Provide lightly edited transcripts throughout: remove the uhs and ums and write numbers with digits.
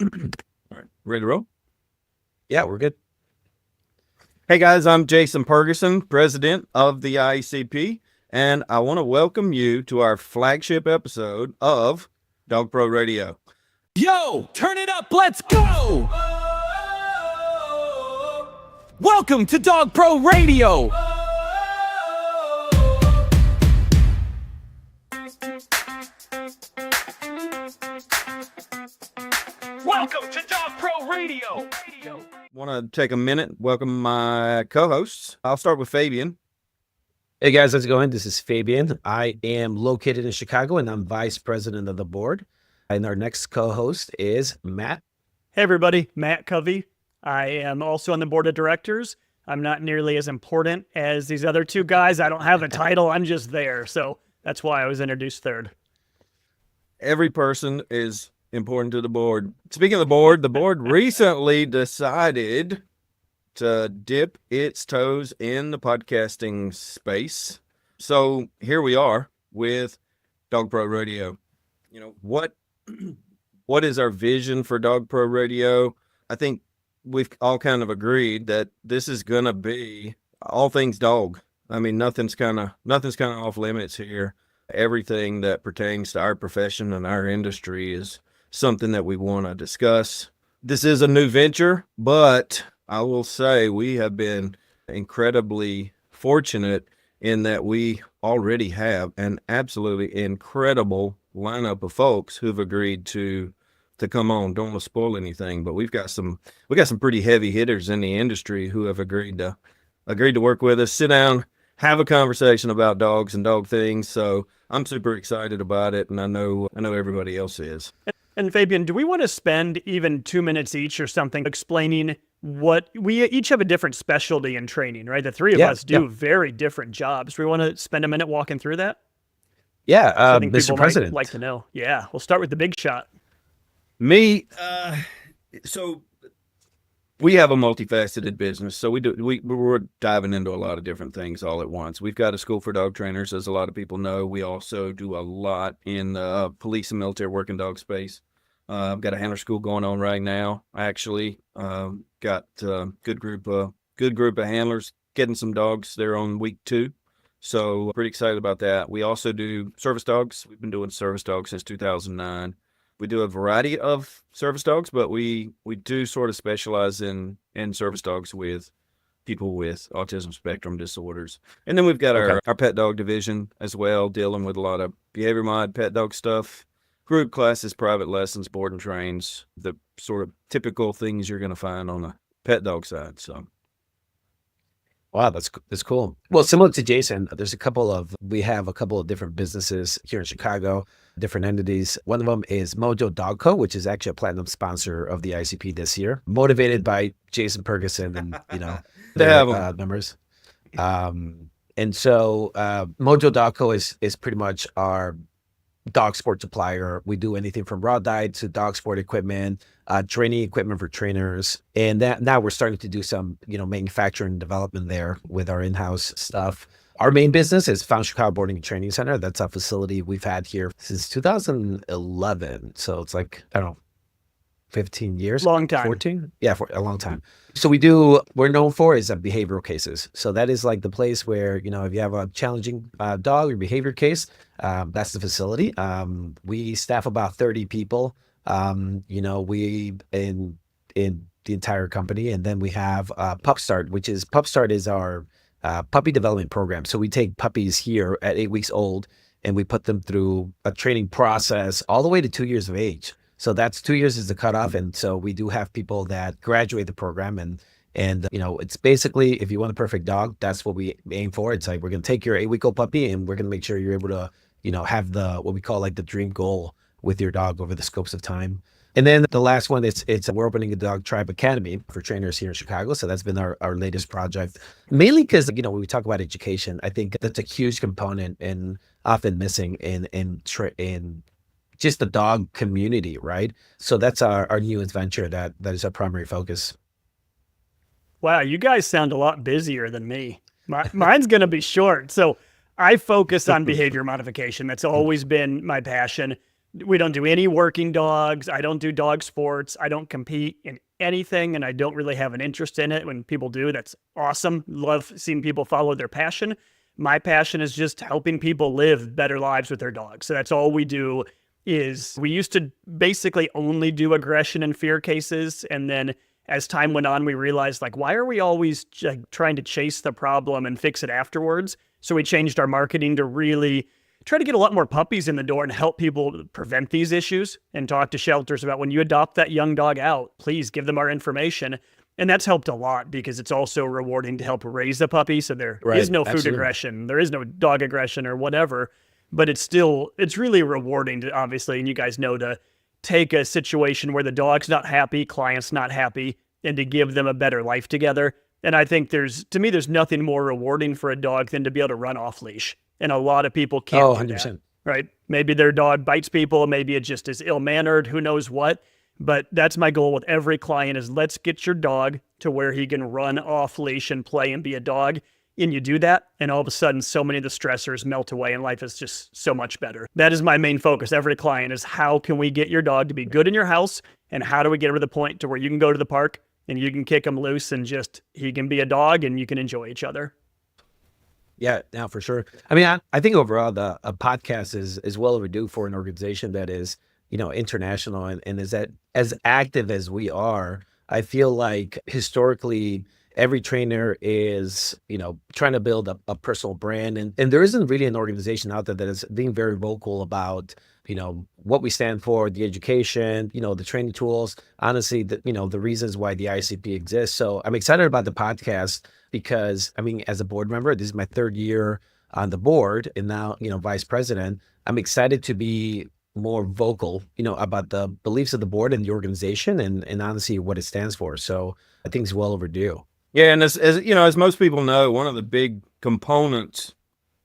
All right. Ready to roll? Yeah, we're good. Hey guys, I'm Jason Purgason, president of the IACP, and I want to welcome you to our flagship episode of Dog Pro Radio. Yo, turn it up, let's go! Welcome to Dog Pro Radio! Welcome to Dog Pro Radio! Want to take a minute, welcome my co-hosts. I'll start with Fabian. Hey guys, how's it going? This is Fabian. I am located in Chicago and I'm vice president of the board. And our next co-host is Matt. Hey everybody, Matt Covey. I am also on the board of directors. I'm not nearly as important as these other two guys. I don't have a title, I'm just there. So that's why I was introduced third. Every person is important to the board. Speaking of the board recently decided to dip its toes in the podcasting space. So here we are with Dog Pro Radio. You know, what is our vision for Dog Pro Radio? I think we've all kind of agreed that this is going to be all things dog. I mean, nothing's kind of off limits here. Everything that pertains to our profession and our industry is something that we want to discuss. This is a new venture, but I will say we have been incredibly fortunate in that we already have an absolutely incredible lineup of folks who've agreed to come on. Don't want to spoil anything, but we got some pretty heavy hitters in the industry who have agreed to work with us, sit down, have a conversation about dogs and dog things. So I'm super excited about it, and I know everybody else is. And Fabian, do we want to spend even 2 minutes each or something explaining what we each have a different specialty in training, right? The three of us do very different jobs. We want to spend a minute walking through that. Yeah, I think Mr. people President. might like to know. Yeah, we'll start with the big shot. Me, so we have a multifaceted business. So we're diving into a lot of different things all at once. We've got a school for dog trainers, as a lot of people know. We also do a lot in the police and military working dog space. I've got a handler school going on right now. I actually got a good group of handlers getting some dogs there on week 2. So pretty excited about that. We also do service dogs. We've been doing service dogs since 2009. We do a variety of service dogs, but we do sort of specialize in service dogs with people with autism spectrum disorders. And then we've got our pet dog division as well, dealing with a lot of behavior mod, pet dog stuff, group classes, private lessons, board and trains, the sort of typical things you're going to find on the pet dog side. So. Wow, that's cool. Well, similar to Jason, we have a couple of different businesses here in Chicago, different entities. One of them is Mojo Dog Co., which is actually a platinum sponsor of the ICP this year, motivated by Jason Purgason and, They have numbers. And so Mojo Dog Co. is pretty much our dog sport supplier. We do anything from raw diet to dog sport equipment, training equipment for trainers. And that now we're starting to do some, manufacturing development there with our in-house stuff. Our main business is Found Chicago Boarding and Training Center. That's a facility we've had here since 2011. So it's like, I don't know, 15 years? Long time. 14? Yeah, for a long time. So we're known for is behavioral cases. So that is like the place where, if you have a challenging dog or behavior case, that's the facility. We staff about 30 people, we in the entire company. And then we have PupStart is our puppy development program. So we take puppies here at 8 weeks old and we put them through a training process all the way to 2 years of age. So that's 2 years is the cutoff. And so we do have people that graduate the program and it's basically, if you want a perfect dog, that's what we aim for. It's like, we're going to take your 8-week-old puppy and we're going to make sure you're able to, have what we call like the dream goal with your dog over the scopes of time. And then the last one, we're opening a Dog Tribe Academy for trainers here in Chicago. So that's been our latest project, mainly because, when we talk about education, I think that's a huge component and often missing in just the dog community, right? So that's our newest venture that is our primary focus. Wow, you guys sound a lot busier than me. Mine's going to be short. So I focus on behavior modification. That's always been my passion. We don't do any working dogs. I don't do dog sports. I don't compete in anything, and I don't really have an interest in it. When people do, that's awesome. Love seeing people follow their passion. My passion is just helping people live better lives with their dogs. So that's all we do. Is we used to basically only do aggression and fear cases, and then as time went on, we realized, like, why are we always trying to chase the problem and fix it afterwards? So we changed our marketing to really try to get a lot more puppies in the door and help people prevent these issues, and talk to shelters about when you adopt that young dog out, please give them our information. And that's helped a lot because it's also rewarding to help raise a puppy. So there is no food aggression, there is no dog aggression or whatever, but it's really rewarding to, obviously, and you guys know, to take a situation where the dog's not happy, client's not happy, and to give them a better life together. And I think to me, there's nothing more rewarding for a dog than to be able to run off leash. And a lot of people can't do 100%. that, right? Maybe their dog bites people, maybe it just is ill-mannered, who knows what. But that's my goal with every client is let's get your dog to where he can run off leash and play and be a dog. And you do that, and all of a sudden, so many of the stressors melt away, and life is just so much better. That is my main focus. Every client is, how can we get your dog to be good in your house, and how do we get him to the point to where you can go to the park and you can kick him loose and just he can be a dog and you can enjoy each other. Yeah, now for sure. I mean, I think overall a podcast is well overdue for an organization that is, international and is that as active as we are. I feel like historically every trainer is, trying to build a personal brand, and there isn't really an organization out there that is being very vocal about, what we stand for, the education, the training tools, honestly, the reasons why the IACP exists. So I'm excited about the podcast because, as a board member, this is my third year on the board and now, vice president. I'm excited to be more vocal, about the beliefs of the board and the organization and honestly what it stands for. So I think it's well overdue. Yeah, and as most people know, one of the big components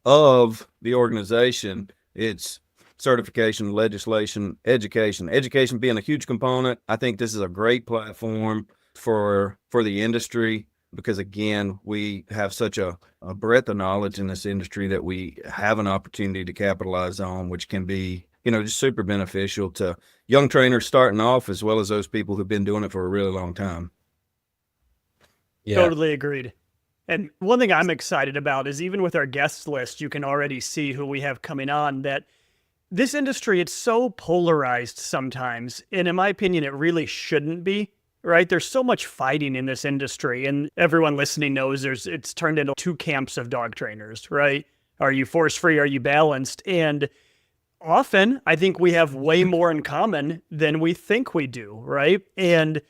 of the organization, it's certification, legislation, education. Education being a huge component. I think this is a great platform for the industry because, again, we have such a breadth of knowledge in this industry that we have an opportunity to capitalize on, which can be, just super beneficial to young trainers starting off as well as those people who've been doing it for a really long time. Yeah. Totally agreed. And one thing I'm excited about is even with our guest list, you can already see who we have coming on, that this industry, it's so polarized sometimes. And in my opinion, it really shouldn't be, right? There's so much fighting in this industry, and everyone listening knows it's turned into two camps of dog trainers, right? Are you force-free? Are you balanced? And often I think we have way more in common than we think we do, right? And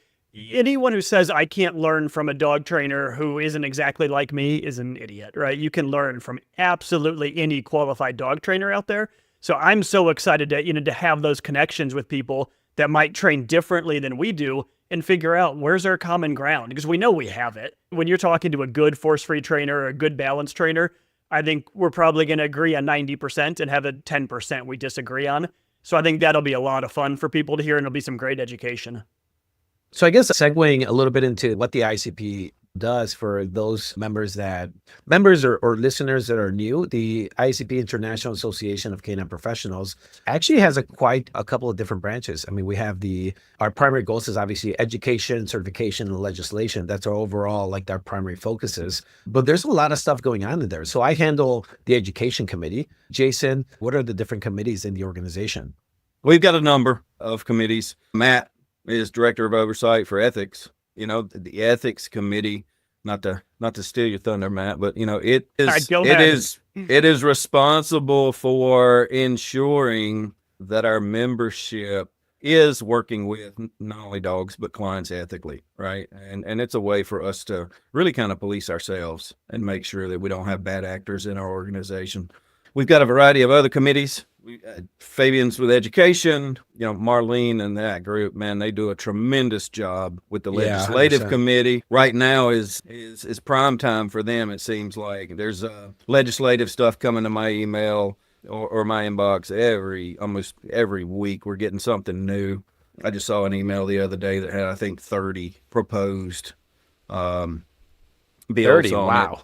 anyone who says I can't learn from a dog trainer who isn't exactly like me is an idiot, right? You can learn from absolutely any qualified dog trainer out there. So I'm so excited to have those connections with people that might train differently than we do and figure out where's our common ground, because we know we have it. When you're talking to a good force-free trainer or a good balance trainer, I think we're probably going to agree on 90% and have a 10% we disagree on. So I think that'll be a lot of fun for people to hear, and it'll be some great education. So I guess segueing a little bit into what the IACP does for those members or listeners that are new, the IACP International Association of Canine Professionals actually has quite a couple of different branches. We have our primary goals is obviously education, certification, and legislation. That's our overall, our primary focuses. But there's a lot of stuff going on in there. So I handle the education committee. Jason, what are the different committees in the organization? We've got a number of committees. Matt is director of oversight for ethics. The ethics committee, not to steal your thunder, Matt, but it is responsible for ensuring that our membership is working with not only dogs but clients ethically, right? And it's a way for us to really kind of police ourselves and make sure that we don't have bad actors in our organization. We've got a variety of other committees. Fabian's with education, Marlene and that group, man, they do a tremendous job with the legislative 100%. committee. Right now is prime time for them. It seems like there's legislative stuff coming to my email or my inbox almost every week. We're getting something new. I just saw an email the other day that had, I think, 30 proposed bills 30, on wow. it.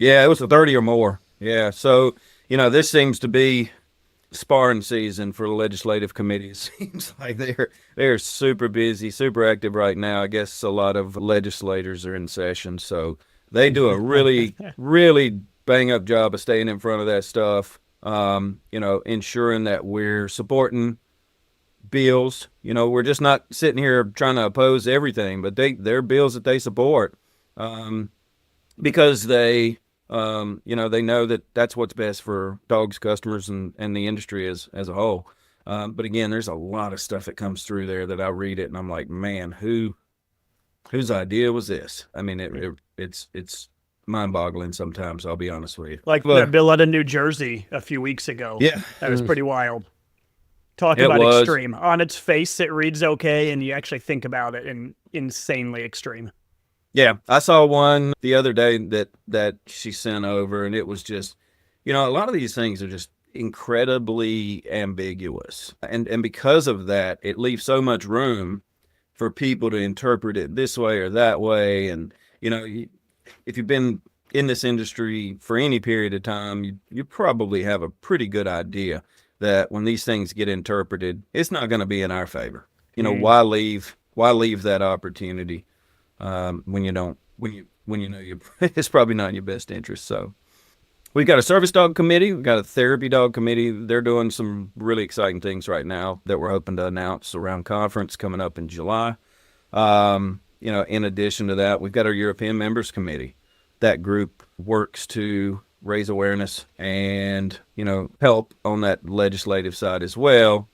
Yeah, it was 30 or more. Yeah, so this seems to be sparring season for the legislative committee. It seems like they're super busy, super active right now. I guess a lot of legislators are in session, so they do a really, really bang up job of staying in front of that stuff. Ensuring that we're supporting bills. We're just not sitting here trying to oppose everything, but they're bills that they support, because they know that that's what's best for dogs, customers, and the industry as a whole. But again, there's a lot of stuff that comes through there that I read it and I'm like, man, whose idea was this? I mean, it's mind-boggling sometimes, I'll be honest with you. Like that bill out of New Jersey a few weeks ago. Yeah. That was pretty wild. Talk It about was. extreme. On its face, it reads okay, and you actually think about it, and insanely extreme. Yeah, I saw one the other day that she sent over, and it was just, a lot of these things are just incredibly ambiguous. And because of that, it leaves so much room for people to interpret it this way or that way. And, if you've been in this industry for any period of time, you probably have a pretty good idea that when these things get interpreted, it's not going to be in our favor. Why leave that opportunity when you know it's probably not in your best interest. So we've got a service dog committee, we've got a therapy dog committee. They're doing some really exciting things right now that we're hoping to announce around conference coming up in July. In addition to that, we've got our European members committee. That group works to raise awareness and, help on that legislative side as well.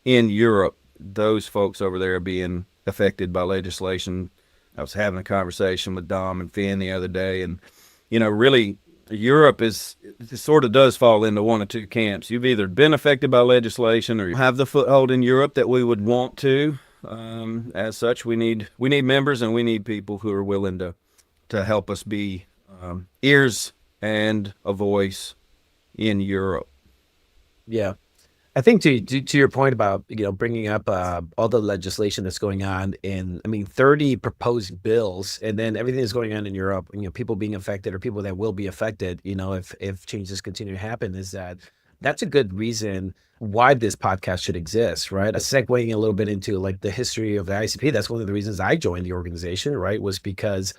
In Europe, those folks over there are being affected by legislation. I was having a conversation with Dom and Finn the other day, and, really Europe it sort of does fall into one of two camps. You've either been affected by legislation or you have the foothold in Europe that we would want to. As such, we need members, and we need people who are willing to help us be ears and a voice in Europe. Yeah. I think to your point about, bringing up all the legislation that's going on 30 proposed bills, and then everything that's going on in Europe, people being affected or people that will be affected, if changes continue to happen, that's a good reason why this podcast should exist, right? Segueing a little bit into like the history of the IACP, that's one of the reasons I joined the organization, right? Was because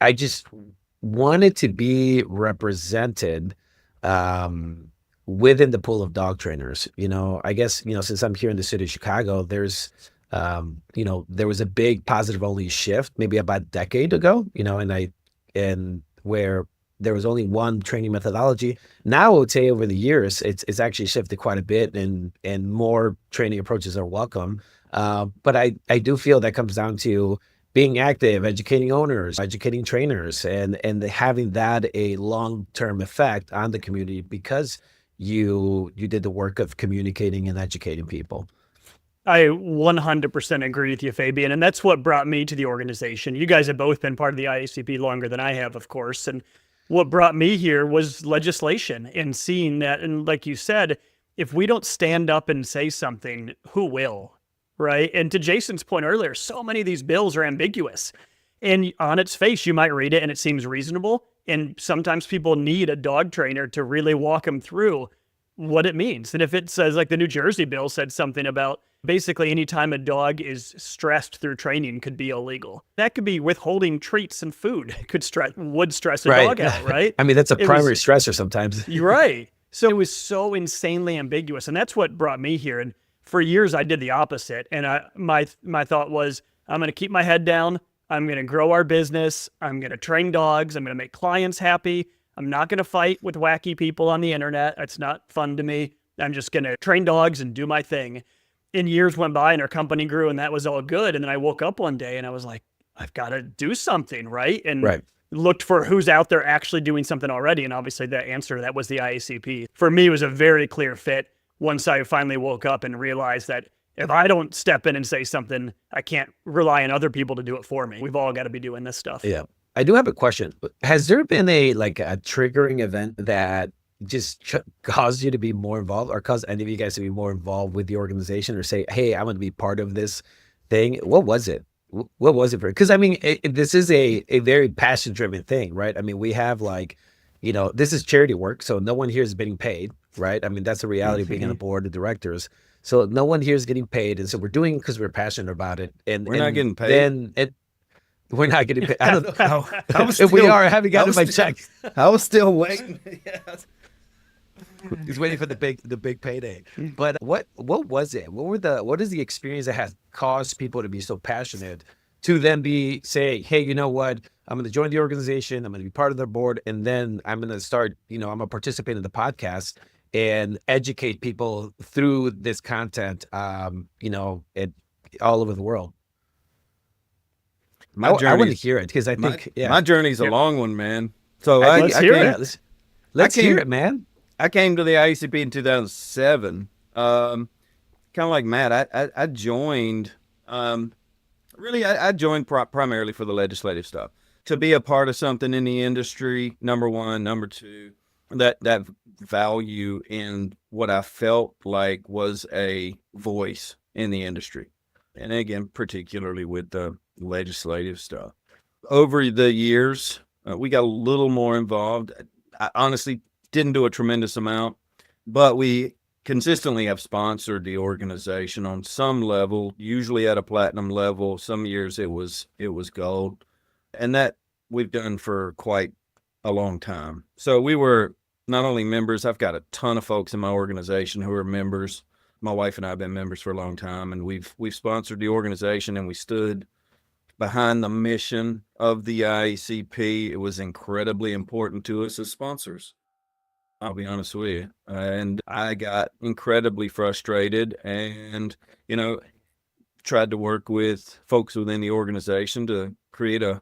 I just wanted to be represented within the pool of dog trainers. I guess, since I'm here in the city of Chicago, there was a big positive only shift maybe about a decade ago, and where there was only one training methodology. Now I would say over the years, it's actually shifted quite a bit, and more training approaches are welcome. But I do feel that comes down to being active, educating owners, educating trainers, and having that a long-term effect on the community because you did the work of communicating and educating people. I 100% agree with you, Fabian. And that's what brought me to the organization. You guys have both been part of the IACP longer than I have, of course. And what brought me here was legislation and seeing that. And like you said, if we don't stand up and say something, who will? Right? And to Jason's point earlier, so many of these bills are ambiguous. And on its face, you might read it and it seems reasonable. And sometimes people need a dog trainer to really walk them through what it means. And if it says, like the New Jersey bill said something about basically any time a dog is stressed through training could be illegal. That could be withholding treats and food. It would stress a dog out, right? That's a primary stressor sometimes. You're right. So it was so insanely ambiguous. And that's what brought me here. And for years, I did the opposite. And my thought was, I'm going to keep my head down. I'm going to grow our business. I'm going to train dogs. I'm going to make clients happy. I'm not going to fight with wacky people on the internet. It's not fun to me. I'm just going to train dogs and do my thing. And years went by and our company grew and that was all good. And then I woke up one day and I was like, I've got to do something, right? And looked for who's out there actually doing something already. And obviously the answer to that was the IACP. For me, it was a very clear fit once I finally woke up and realized that if I don't step in and say something, I can't rely on other people to do it for me. We've all got to be doing this stuff. Yeah. I do have a question. Has there been a triggering event that just caused you to be more involved, or caused any of you guys to be more involved with the organization, or say, hey, I want to be part of this thing? What was it? What was it for? Because this is a very passion driven thing, right? We have this is charity work, so no one here is getting paid, right? I mean, that's the reality of being on the board of directors. So no one here is getting paid, and so we're doing it because we're passionate about it. And We're not getting paid. We're not getting paid. I don't know. I was If we still- are, I haven't gotten was my still- check. I was still waiting. He's waiting for the big payday. But what was it? What is the experience that has caused people to be so passionate to then say, hey, you know what? I'm going to join the organization. I'm going to be part of their board, and then I'm going to start. I'm going to participate in the podcast and educate people through this content. All over the world. I want to hear it because I think my journey's a long one, man. So Let's hear came- it. Let's came- hear it, man. I came to the IACP in 2007. Kind of like Matt, I joined. I joined primarily for the legislative stuff, to be a part of something in the industry. Number one, number two, that value in what I felt like was a voice in the industry, and again, particularly with the legislative stuff. Over the years, we got a little more involved. I honestly didn't do a tremendous amount, but we consistently have sponsored the organization on some level, usually at a platinum level. Some years it was gold, and that we've done for quite a long time. So we were not only members. I've got a ton of folks in my organization who are members. My wife and I have been members for a long time, and we've sponsored the organization, and we stood behind the mission of the IACP. It was incredibly important to us as sponsors. I'll be honest with you. And I got incredibly frustrated and, tried to work with folks within the organization to create a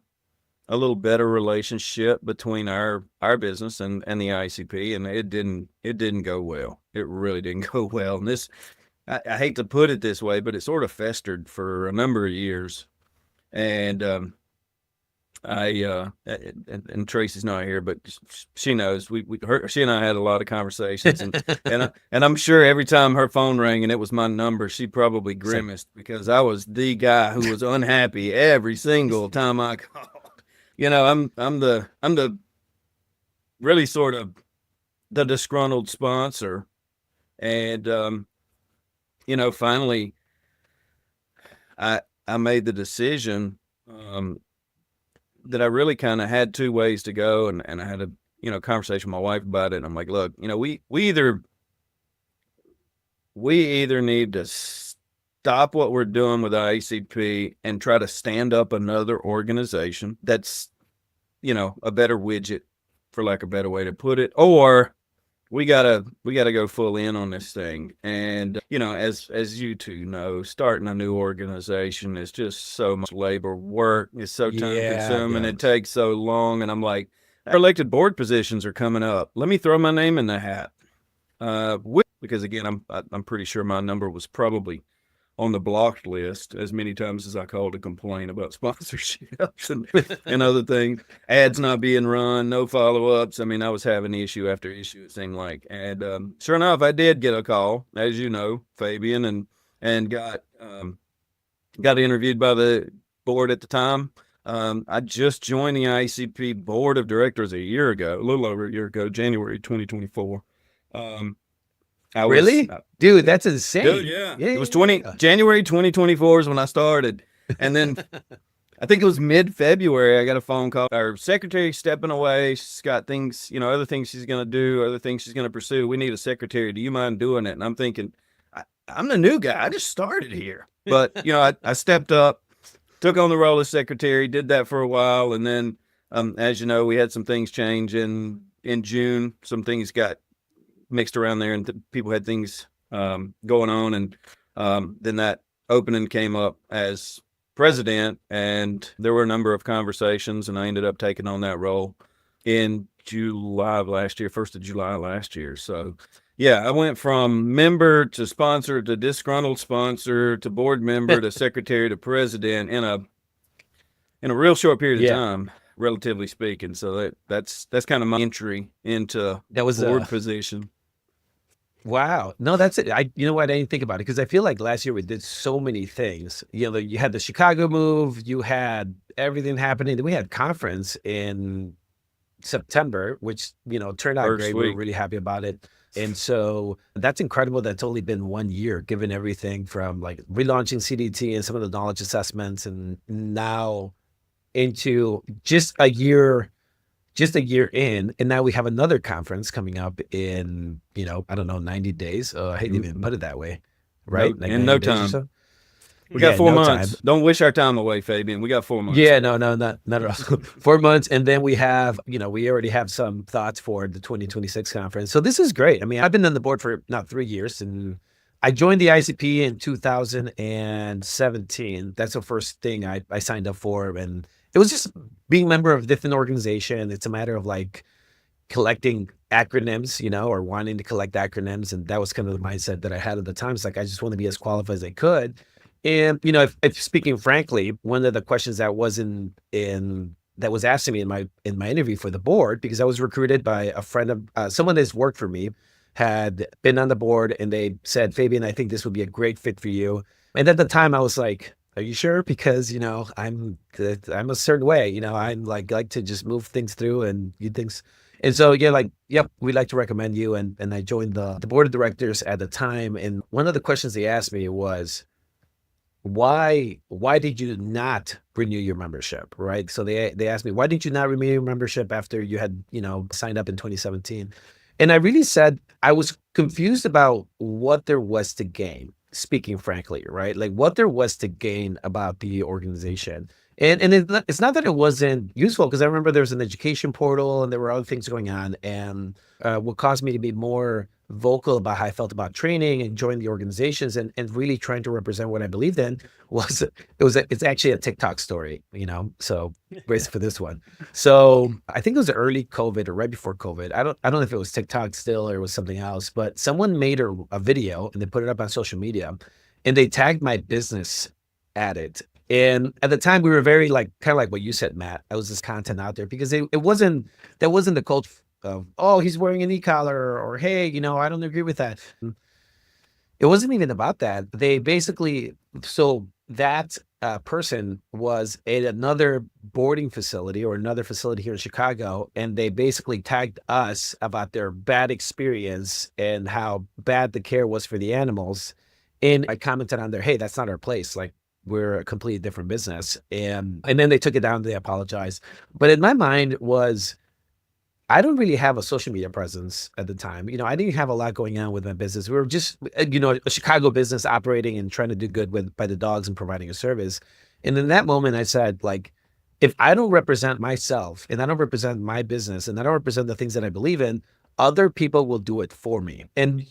little better relationship between our business and the IACP. And it didn't go well. It really didn't go well. And this, I hate to put it this way, but it sort of festered for a number of years. And, and Tracy's not here, but she knows she and I had a lot of conversations, and I'm sure every time her phone rang and it was my number, she probably grimaced because I was the guy who was unhappy every single time I called. I'm the really sort of the disgruntled sponsor, and finally I made the decision that I really kind of had two ways to go, and I had a conversation with my wife about it, and I'm like, look, we either need to stop what we're doing with IACP and try to stand up another organization that's a better widget, for lack of a better way to put it, or we gotta go full in on this thing. And as you two know, starting a new organization is just so much labor, work. It's so time consuming. It takes so long. And I'm like, our elected board positions are coming up. Let me throw my name in the hat. Because again, I'm pretty sure my number was probably on the blocked list as many times as I called to complain about sponsorships and other things. Ads not being run, no follow-ups. I mean, I was having issue after issue, it seemed like. And sure enough, I did get a call, as you know, Fabian, and got interviewed by the board at the time. I just joined the IACP board of directors a little over a year ago, January 2024. Really? Dude, that's insane. Dude, yeah. It was January 2024 is when I started. And then I think it was mid-February, I got a phone call. Our secretary's stepping away. She's got things, other things she's going to do, other things she's going to pursue. We need a secretary. Do you mind doing it? And I'm thinking, I'm the new guy. I just started here. But, I stepped up, took on the role of secretary, did that for a while. And then, as you know, we had some things change in June. Some things got mixed around there, and people had things going on, and then that opening came up as president, and there were a number of conversations, and I ended up taking on that role in July of last year, 1st of July last year. So yeah, I went from member to sponsor to disgruntled sponsor to board member to secretary to president in a real short period of time, relatively speaking. So that's kind of my entry into board position. Wow. No, that's it. You know what? I didn't think about it because I feel like last year we did so many things. You had the Chicago move, you had everything happening. Then we had conference in September, which, turned out First great. We week. were really happy about it. And so that's incredible. That's only been 1 year, given everything from like relaunching CDT and some of the knowledge assessments, and now into just a year in. And now we have another conference coming up in, I don't know, 90 days. I hate to even put it that way, right? No, in no 90 days or time. so? We got Yeah, 4 no months. time. Don't wish our time away, Fabian. We got 4 months. Yeah, no, not at all. 4 months. And then we have, we already have some thoughts for the 2026 conference. So this is great. I mean, I've been on the board for now 3 years, and I joined the ICP in 2017. That's the first thing I signed up for. And it was just being a member of a different organization. It's a matter of like collecting acronyms, or wanting to collect acronyms. And that was kind of the mindset that I had at the time. It's like, I just want to be as qualified as I could. And, if speaking frankly, one of the questions that was that was asked to me in my interview for the board, because I was recruited by a friend of someone that's worked for me, had been on the board, and they said, Fabian, I think this would be a great fit for you. And at the time I was like, are you sure? Because, I'm a certain way, I'm like to just move things through and do things. And so, yep, we'd like to recommend you. And I joined the board of directors at the time. And one of the questions they asked me was, why did you not renew your membership, right? So they asked me, why did you not renew your membership after you had, signed up in 2017? And I really said, I was confused about what there was to gain, speaking frankly, right? Like what there was to gain about the organization. And it's not that it wasn't useful, because I remember there was an education portal and there were other things going on. And what caused me to be more vocal about how I felt about training and joining the organizations and really trying to represent what I believed in was it's actually a TikTok story, so brace for this one. So I think it was early COVID or right before COVID. I don't know if it was TikTok still or it was something else, but someone made a video and they put it up on social media and they tagged my business at it. And at the time we were very kind of like what you said, Matt, I was this content out there because that wasn't the culture of, oh, he's wearing an e-collar, or hey, I don't agree with that. It wasn't even about that. They basically, so that person was at another boarding facility or another facility here in Chicago, and they basically tagged us about their bad experience and how bad the care was for the animals. And I commented on there, hey, that's not our place. Like, we're a completely different business. And then they took it down, they apologized. But in my mind was, I don't really have a social media presence at the time. I didn't have a lot going on with my business. We were just, a Chicago business operating and trying to do good by the dogs and providing a service. And in that moment, I said, like, if I don't represent myself and I don't represent my business and I don't represent the things that I believe in, other people will do it for me. And,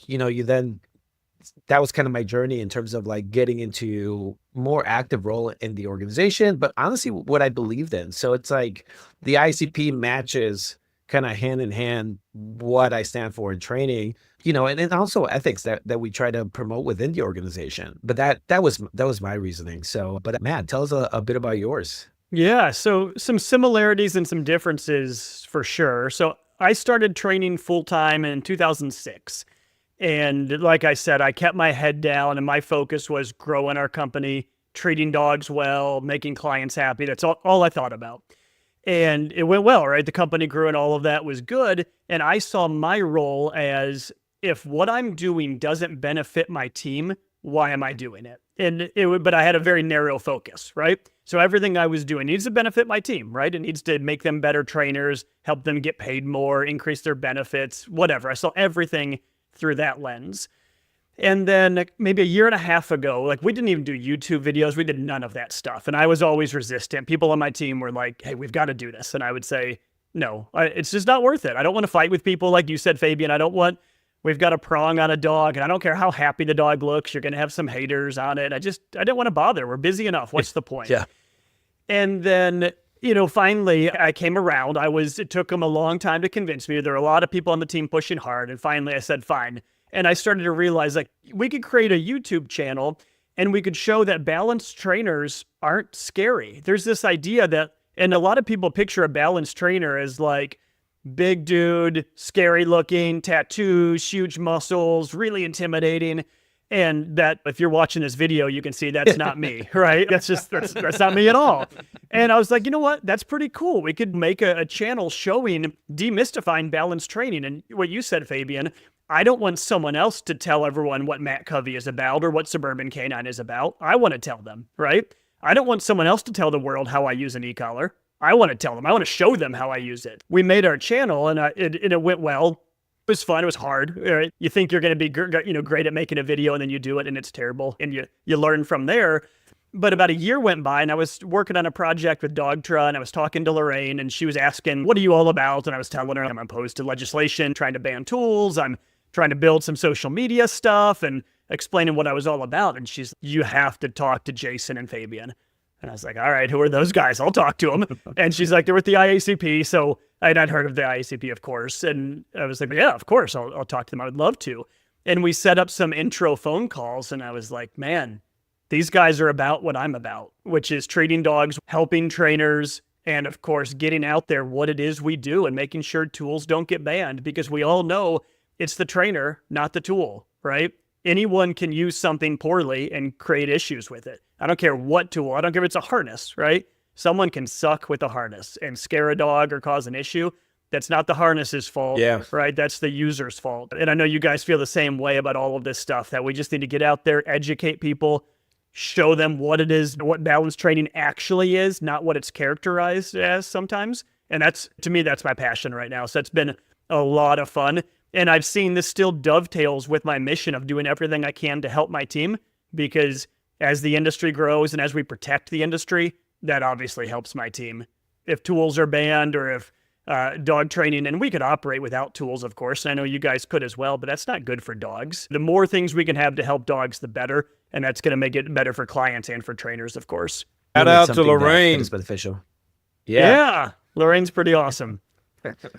that was kind of my journey in terms of like getting into more active role in the organization, but honestly, what I believed in. So it's like the ICP matches kind of hand in hand what I stand for in training, and also ethics that we try to promote within the organization. But that was my reasoning. So, but Matt, tell us a bit about yours. Yeah, so some similarities and some differences for sure. So I started training full-time in 2006. And like I said, I kept my head down and my focus was growing our company, treating dogs well, making clients happy. That's all I thought about. And it went well, right? The company grew and all of that was good. And I saw my role as, if what I'm doing doesn't benefit my team, why am I doing it? But I had a very narrow focus, right? So everything I was doing needs to benefit my team, right? It needs to make them better trainers, help them get paid more, increase their benefits, whatever. I saw everything through that lens. And then maybe a year and a half ago, like, we didn't even do YouTube videos. We did none of that stuff. And I was always resistant. People on my team were like, hey, we've got to do this. And I would say, no, it's just not worth it. I don't want to fight with people. Like you said, Fabian, we've got a prong on a dog and I don't care how happy the dog looks. You're going to have some haters on it. I didn't want to bother. We're busy enough. What's the point? Yeah. And then, finally I came around. It took them a long time to convince me. There were a lot of people on the team pushing hard. And finally I said, fine. And I started to realize, like, we could create a YouTube channel and we could show that balanced trainers aren't scary. There's this idea that, and a lot of people picture a balanced trainer as like big dude, scary looking, tattoos, huge muscles, really intimidating. And that if you're watching this video, you can see that's not me, right? That's not me at all. And I was like, you know what? That's pretty cool. We could make a channel showing demystifying balanced training. And what you said, Fabian, I don't want someone else to tell everyone what Matt Covey is about or what Suburban Canine is about. I want to tell them, right? I don't want someone else to tell the world how I use an e-collar. I want to tell them. I want to show them how I use it. We made our channel, and it went well. It was fun. It was hard. Right? You think you're going to be great at making a video, and then you do it, and it's terrible, and you learn from there. But about a year went by, and I was working on a project with Dogtra, and I was talking to Lorraine, and she was asking, what are you all about? And I was telling her I'm opposed to legislation, trying to ban tools. I'm trying to build some social media stuff and explaining what I was all about. And she's, you have to talk to Jason and Fabian. And I was like, all right, who are those guys? I'll talk to them. And she's like, they're with the IACP. So I'd heard of the IACP, of course. And I was like, yeah, of course, I'll talk to them. I would love to. And we set up some intro phone calls. And I was like, man, these guys are about what I'm about, which is treating dogs, helping trainers, and of course, getting out there what it is we do and making sure tools don't get banned, because we all know it's the trainer, not the tool, right? Anyone can use something poorly and create issues with it. I don't care what tool. I don't care if it's a harness, right? Someone can suck with a harness and scare a dog or cause an issue. That's not the harness's fault, right? That's the user's fault. And I know you guys feel the same way about all of this stuff, that we just need to get out there, educate people, show them what it is, what balanced training actually is, not what it's characterized as sometimes. And that's, to me, that's my passion right now. So it's been a lot of fun. And I've seen this still dovetails with my mission of doing everything I can to help my team, because as the industry grows and as we protect the industry, that obviously helps my team. If tools are banned or if dog training, and we could operate without tools, of course, and I know you guys could as well, but that's not good for dogs. The more things we can have to help dogs, the better. And that's going to make it better for clients and for trainers, of course. Shout out to Lorraine. That is beneficial. Yeah. Lorraine's pretty awesome.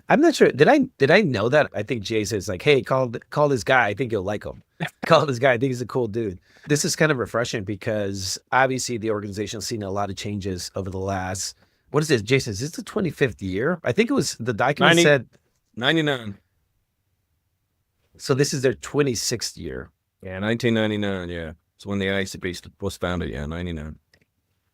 I'm not sure. Did I know that? I think Jason's like, hey, call this guy. I think you'll like him. Call this guy. I think he's a cool dude. This is kind of refreshing because obviously the organization's seen a lot of changes over the last, what is this, Jason? Is this the 25th year? I think it was, the document said 99. So this is their 26th year. Yeah, 1999. Yeah. It's when the IACP was founded. Yeah, 99.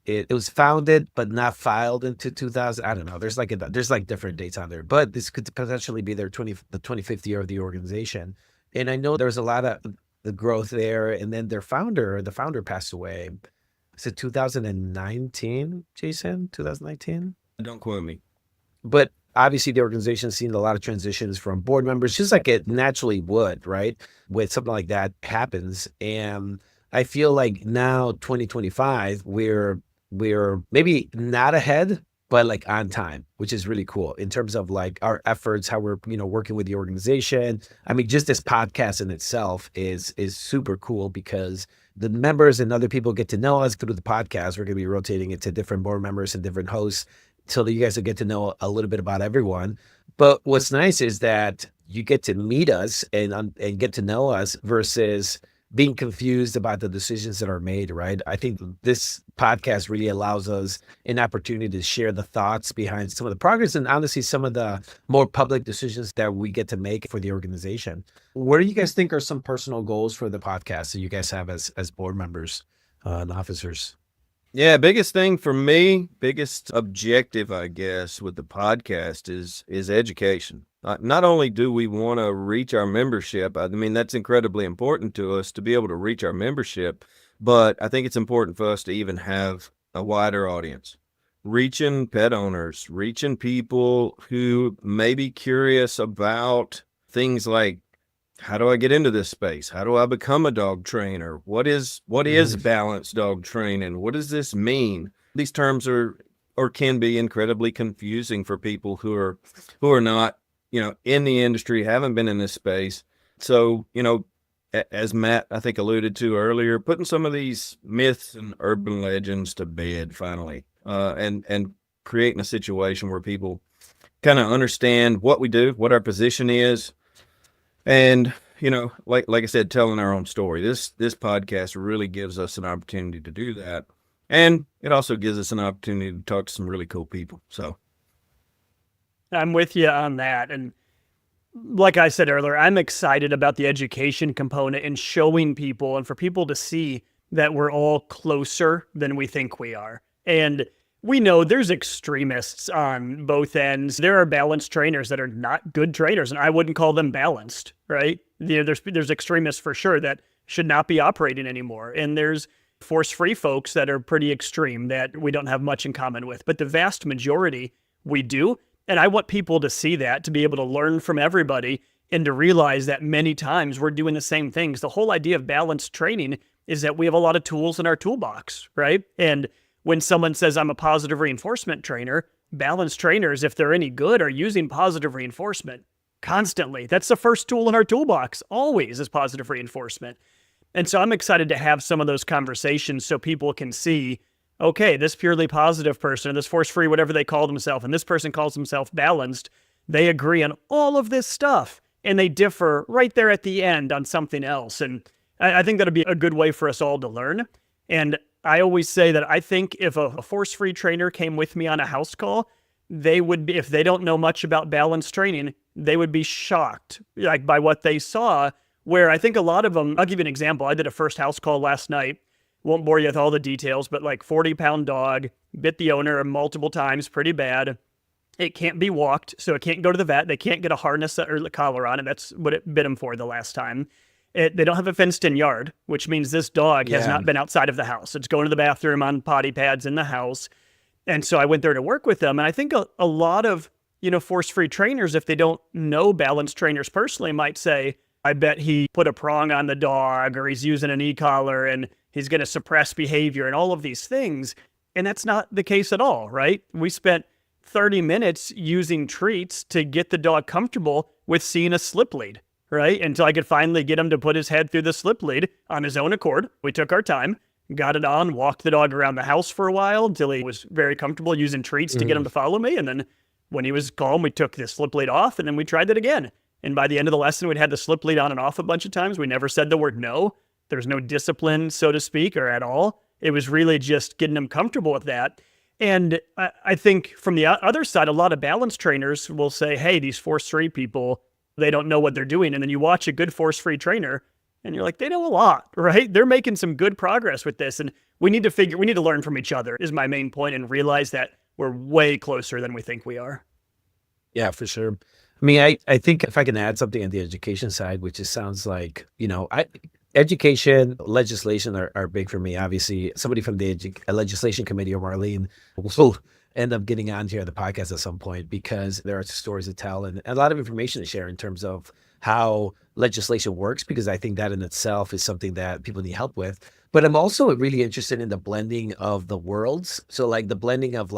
It was founded but not filed into 2000. I don't know. There's like different dates on there, but this could potentially be the 25th year of the organization. And I know there was a lot of the growth there. And then the founder passed away. Is it 2019, Jason? 2019? Don't quote me. But obviously the organization's seen a lot of transitions from board members, just like it naturally would, right? When something like that happens. And I feel like now 2025, we're maybe not ahead, but like on time, which is really cool in terms of like our efforts, how we're, working with the organization. I mean, just this podcast in itself is super cool because the members and other people get to know us through the podcast. We're going to be rotating it to different board members and different hosts so that you guys will get to know a little bit about everyone. But what's nice is that you get to meet us and get to know us versus being confused about the decisions that are made, right? I think this podcast really allows us an opportunity to share the thoughts behind some of the progress and honestly some of the more public decisions that we get to make for the organization. What do you guys think are some personal goals for the podcast that you guys have as board members and officers? Yeah, biggest thing for me, biggest objective, I guess, with the podcast is education. Not only do we want to reach our membership, I mean, that's incredibly important to us to be able to reach our membership, but I think it's important for us to even have a wider audience, reaching pet owners, reaching people who may be curious about things like, how do I get into this space? How do I become a dog trainer? What is balanced dog training? What does this mean? These terms are or can be incredibly confusing for people who are not, in the industry, haven't been in this space. So, as Matt, I think, alluded to earlier, putting some of these myths and urban legends to bed finally, and creating a situation where people kind of understand what we do, what our position is. And, like I said, telling our own story. This podcast really gives us an opportunity to do that. And it also gives us an opportunity to talk to some really cool people. So I'm with you on that. And like I said earlier, I'm excited about the education component and showing people and for people to see that we're all closer than we think we are. And we know there's extremists on both ends. There are balanced trainers that are not good trainers, and I wouldn't call them balanced, right? There's extremists for sure that should not be operating anymore. And there's force-free folks that are pretty extreme that we don't have much in common with. But the vast majority we do. And I want people to see that, to be able to learn from everybody and to realize that many times we're doing the same things. The whole idea of balanced training is that we have a lot of tools in our toolbox, right? And when someone says I'm a positive reinforcement trainer, balanced trainers, if they're any good, are using positive reinforcement constantly. That's the first tool in our toolbox, always, is positive reinforcement. And so I'm excited to have some of those conversations so people can see, okay, this purely positive person, this force-free, whatever they call themselves, and this person calls himself balanced, they agree on all of this stuff, and they differ right there at the end on something else. And I think that'll be a good way for us all to learn. And I always say that I think if a force-free trainer came with me on a house call, they would be, if they don't know much about balanced training, they would be shocked by what they saw, where I think a lot of them, I'll give you an example. I did a first house call last night. Won't bore you with all the details, but 40-pound dog, bit the owner multiple times, pretty bad. It can't be walked, so it can't go to the vet. They can't get a harness or the collar on it. That's what it bit him for the last time. They don't have a fenced-in yard, which means this dog has not been outside of the house. It's going to the bathroom on potty pads in the house. And so I went there to work with them. And I think a lot of, force-free trainers, if they don't know balanced trainers personally, might say, I bet he put a prong on the dog, or he's using an e-collar and he's going to suppress behavior and all of these things. And that's not the case at all, right? We spent 30 minutes using treats to get the dog comfortable with seeing a slip lead, right? Until I could finally get him to put his head through the slip lead on his own accord. We took our time, got it on, walked the dog around the house for a while until he was very comfortable using treats to get him to follow me. And then when he was calm, we took the slip lead off and then we tried it again. And by the end of the lesson, we'd had the slip lead on and off a bunch of times. We never said the word no. There's no discipline, so to speak, or at all. It was really just getting them comfortable with that. And I think from the other side, a lot of balance trainers will say, hey, these force-free people, they don't know what they're doing. And then you watch a good force-free trainer and you're like, they know a lot, right? They're making some good progress with this. And we need to learn from each other is my main point, and realize that we're way closer than we think we are. Yeah, for sure. I mean, I think if I can add something on the education side, which just sounds like, education, legislation are big for me. Obviously, somebody from the legislation committee, or Marlene, will end up getting on here on the podcast at some point, because there are stories to tell and a lot of information to share in terms of how legislation works, because I think that in itself is something that people need help with. But I'm also really interested in the blending of the worlds. So the blending of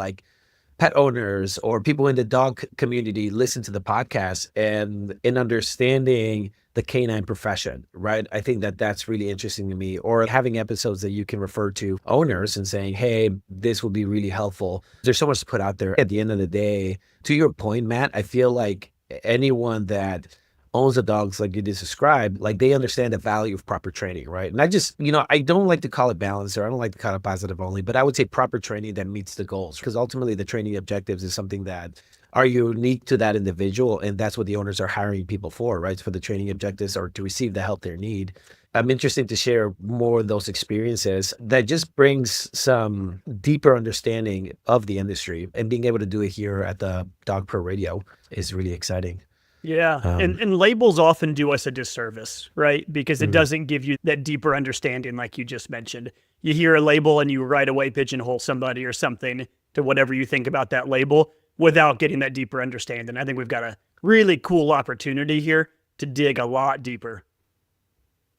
pet owners or people in the dog community listen to the podcast and in understanding the canine profession, right? I think that that's really interesting to me. Or having episodes that you can refer to owners and saying, hey, this will be really helpful. There's so much to put out there. At the end of the day, to your point, Matt, I feel like anyone that owns the dogs like you just described, they understand the value of proper training, right? And I just, I don't like to call it balance, or I don't like to call it positive only, but I would say proper training that meets the goals, because ultimately the training objectives is something that are unique to that individual. And that's what the owners are hiring people for, right? For the training objectives, or to receive the help they need. I'm interested to share more of those experiences that just brings some deeper understanding of the industry, and being able to do it here at the Dog Pro Radio is really exciting. Yeah. And labels often do us a disservice, right? Because it doesn't give you that deeper understanding like you just mentioned. You hear a label and you right away pigeonhole somebody or something to whatever you think about that label without getting that deeper understanding. I think we've got a really cool opportunity here to dig a lot deeper.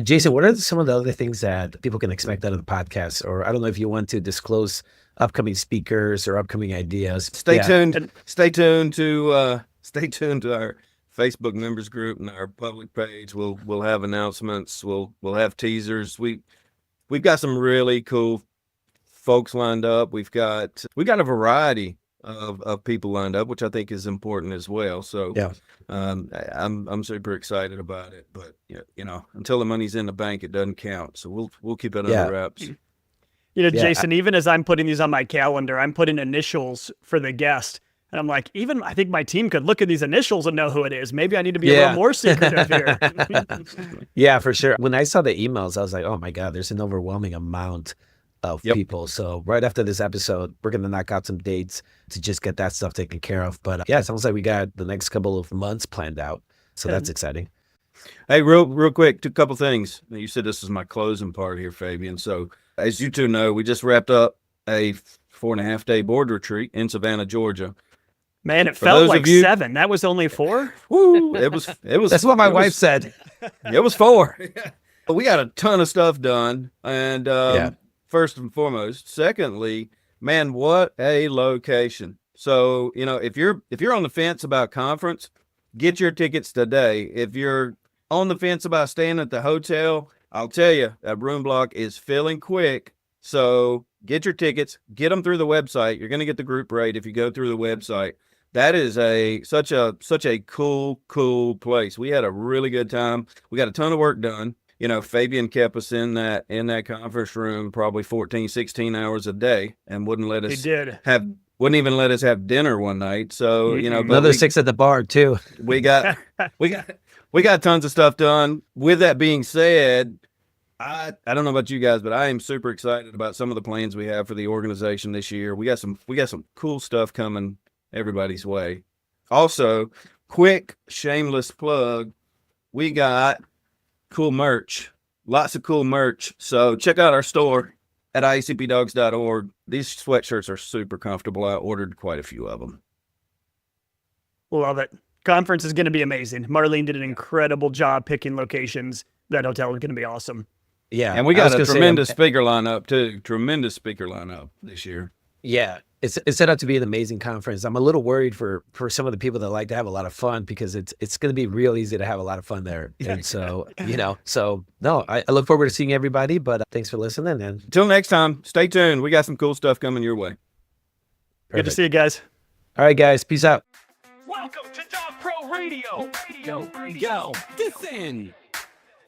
Jason, what are some of the other things that people can expect out of the podcast? Or I don't know if you want to disclose upcoming speakers or upcoming ideas. Stay tuned. Stay tuned to our Facebook members group and our public page. We'll have announcements. We'll have teasers. We've got some really cool folks lined up. We've got a variety of people lined up, which I think is important as well. So yeah, I'm super excited about it. But until the money's in the bank, it doesn't count. So we'll keep it under wraps. Jason, even as I'm putting these on my calendar, I'm putting initials for the guest. And I'm like, even I think my team could look at these initials and know who it is. Maybe I need to be a little more secretive here. Yeah, for sure. When I saw the emails, I was like, oh my God, there's an overwhelming amount of people. So right after this episode, we're going to knock out some dates to just get that stuff taken care of. But yeah, it sounds like we got the next couple of months planned out. So that's exciting. Hey, real quick, a couple things. You said this is my closing part here, Fabian. So as you two know, we just wrapped up a 4.5-day board retreat in Savannah, Georgia. Man, it felt like 7. That was only 4? Woo, it was. That's what my wife said. It was 4. We got a ton of stuff done. And first and foremost, secondly, man, what a location. So, if you're on the fence about conference, get your tickets today. If you're on the fence about staying at the hotel, I'll tell you, that room block is filling quick. So get your tickets, get them through the website. You're going to get the group rate if you go through the website. That is such a cool place. We had a really good time. We got a ton of work done. Fabian kept us in that conference room probably 14, 16 hours a day and wouldn't even let us have dinner one night. So, but another 6 at the bar too. We got tons of stuff done. With that being said, I don't know about you guys, but I am super excited about some of the plans we have for the organization this year. We got some cool stuff coming everybody's way. Also, quick shameless plug, we got cool merch, lots of cool merch. So check out our store at iacpdogs.org. These sweatshirts are super comfortable. I ordered quite a few of them. Love it. Conference is going to be amazing. Marlene did an incredible job picking locations. That hotel is going to be awesome. Yeah. And we got a tremendous speaker lineup too. Tremendous speaker lineup this year. Yeah. It's set up to be an amazing conference. I'm a little worried for some of the people that like to have a lot of fun because it's going to be real easy to have a lot of fun there. And so, I look forward to seeing everybody, but thanks for listening. And until next time, stay tuned. We got some cool stuff coming your way. Good to see you guys. All right, guys. Peace out. Welcome to Dog Pro Radio. Yo, Listen.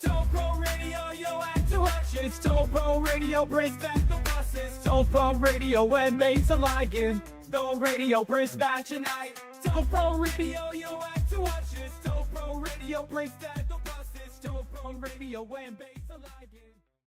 Dog Pro Radio, yo, act to watch it. It's Dog Pro Radio, brings back the buses. Dog Pro Radio, and mates alike. Dog Radio, brings back tonight. Dog Pro Radio, yo, act to watch it. Dog Pro Radio, brings back the buses. Dog Pro Radio, and mates alike.